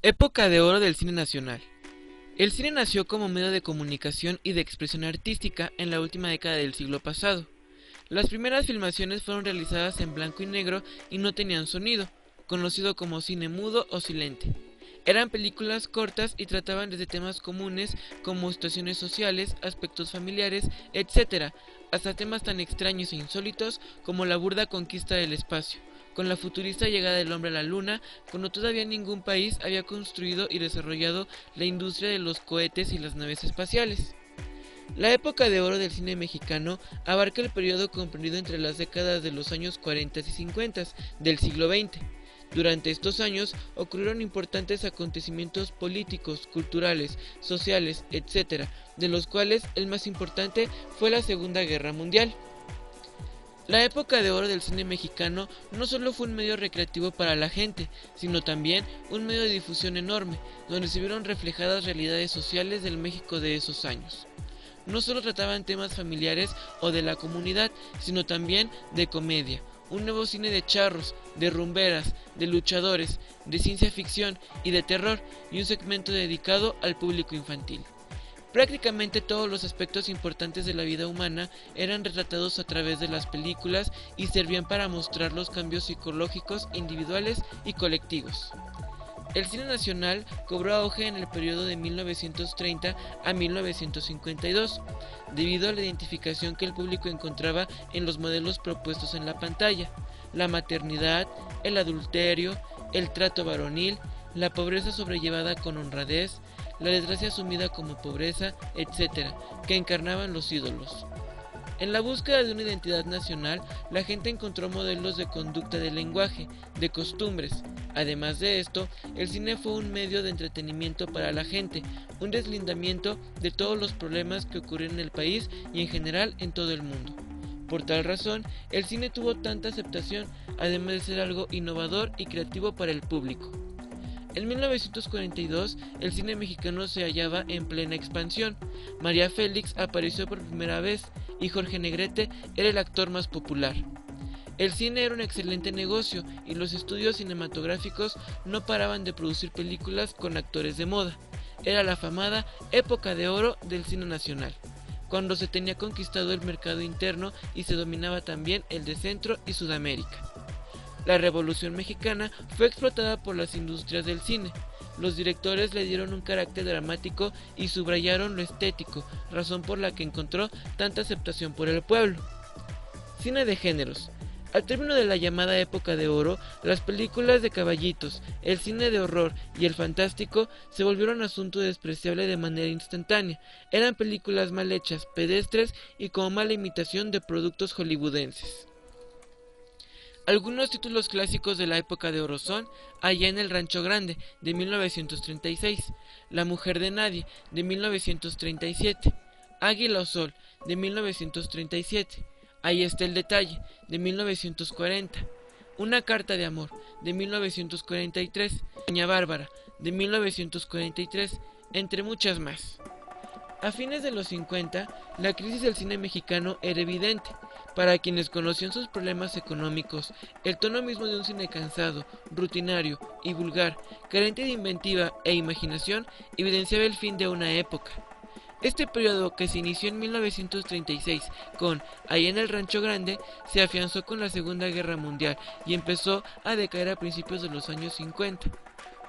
Época de oro del cine nacional. El cine nació como medio de comunicación y de expresión artística en la última década del siglo pasado. Las primeras filmaciones fueron realizadas en blanco y negro y no tenían sonido, conocido como cine mudo o silente. Eran películas cortas y trataban desde temas comunes como situaciones sociales, aspectos familiares, etc., hasta temas tan extraños e insólitos como la burda conquista del espacio, con la futurista llegada del hombre a la luna, cuando todavía ningún país había construido y desarrollado la industria de los cohetes y las naves espaciales. La época de oro del cine mexicano abarca el periodo comprendido entre las décadas de los años 40 y 50 del siglo XX. Durante estos años ocurrieron importantes acontecimientos políticos, culturales, sociales, etc., de los cuales el más importante fue la Segunda Guerra Mundial. La época de oro del cine mexicano no solo fue un medio recreativo para la gente, sino también un medio de difusión enorme, donde se vieron reflejadas realidades sociales del México de esos años. No solo trataban temas familiares o de la comunidad, sino también de comedia, un nuevo cine de charros, de rumberas, de luchadores, de ciencia ficción y de terror, y un segmento dedicado al público infantil. Prácticamente todos los aspectos importantes de la vida humana eran retratados a través de las películas y servían para mostrar los cambios psicológicos individuales y colectivos. El cine nacional cobró auge en el periodo de 1930 a 1952, debido a la identificación que el público encontraba en los modelos propuestos en la pantalla: la maternidad, el adulterio, el trato varonil, la pobreza sobrellevada con honradez, la desgracia asumida como pobreza, etc., que encarnaban los ídolos. En la búsqueda de una identidad nacional, la gente encontró modelos de conducta del lenguaje, de costumbres. Además de esto, el cine fue un medio de entretenimiento para la gente, un deslindamiento de todos los problemas que ocurren en el país y en general en todo el mundo. Por tal razón, el cine tuvo tanta aceptación, además de ser algo innovador y creativo para el público. En 1942, el cine mexicano se hallaba en plena expansión. María Félix apareció por primera vez y Jorge Negrete era el actor más popular. El cine era un excelente negocio y los estudios cinematográficos no paraban de producir películas con actores de moda. Era la afamada época de oro del cine nacional, cuando se tenía conquistado el mercado interno y se dominaba también el de Centro y Sudamérica. La Revolución Mexicana fue explotada por las industrias del cine. Los directores le dieron un carácter dramático y subrayaron lo estético, razón por la que encontró tanta aceptación por el pueblo. Cine de géneros. Al término de la llamada época de oro, las películas de caballitos, el cine de horror y el fantástico se volvieron asunto despreciable de manera instantánea. Eran películas mal hechas, pedestres y como mala imitación de productos hollywoodenses. Algunos títulos clásicos de la época de oro son Allá en el Rancho Grande, de 1936, La Mujer de Nadie, de 1937, Águila o Sol, de 1937, Ahí está el detalle, de 1940, Una carta de amor, de 1943, Doña Bárbara, de 1943, entre muchas más. A fines de los 50, la crisis del cine mexicano era evidente. Para quienes conocían sus problemas económicos, el tono mismo de un cine cansado, rutinario y vulgar, carente de inventiva e imaginación, evidenciaba el fin de una época. Este periodo, que se inició en 1936 con Allá en el Rancho Grande, se afianzó con la Segunda Guerra Mundial y empezó a decaer a principios de los años 50.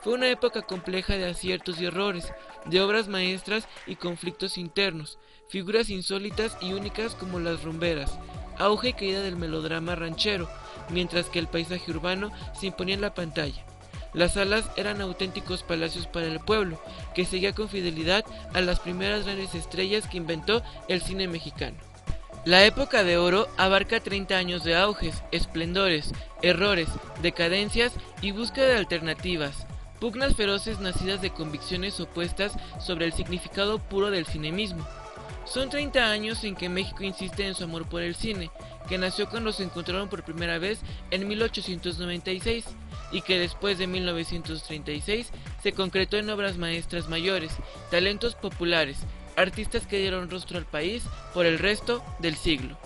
Fue una época compleja de aciertos y errores, de obras maestras y conflictos internos, figuras insólitas y únicas como las rumberas, auge y caída del melodrama ranchero, mientras que el paisaje urbano se imponía en la pantalla. Las salas eran auténticos palacios para el pueblo, que seguía con fidelidad a las primeras grandes estrellas que inventó el cine mexicano. La época de oro abarca 30 años de auges, esplendores, errores, decadencias y búsqueda de alternativas, pugnas feroces nacidas de convicciones opuestas sobre el significado puro del cine mismo. Son 30 años en que México insiste en su amor por el cine, que nació cuando se encontraron por primera vez en 1896 y que después de 1936 se concretó en obras maestras mayores, talentos populares, artistas que dieron rostro al país por el resto del siglo.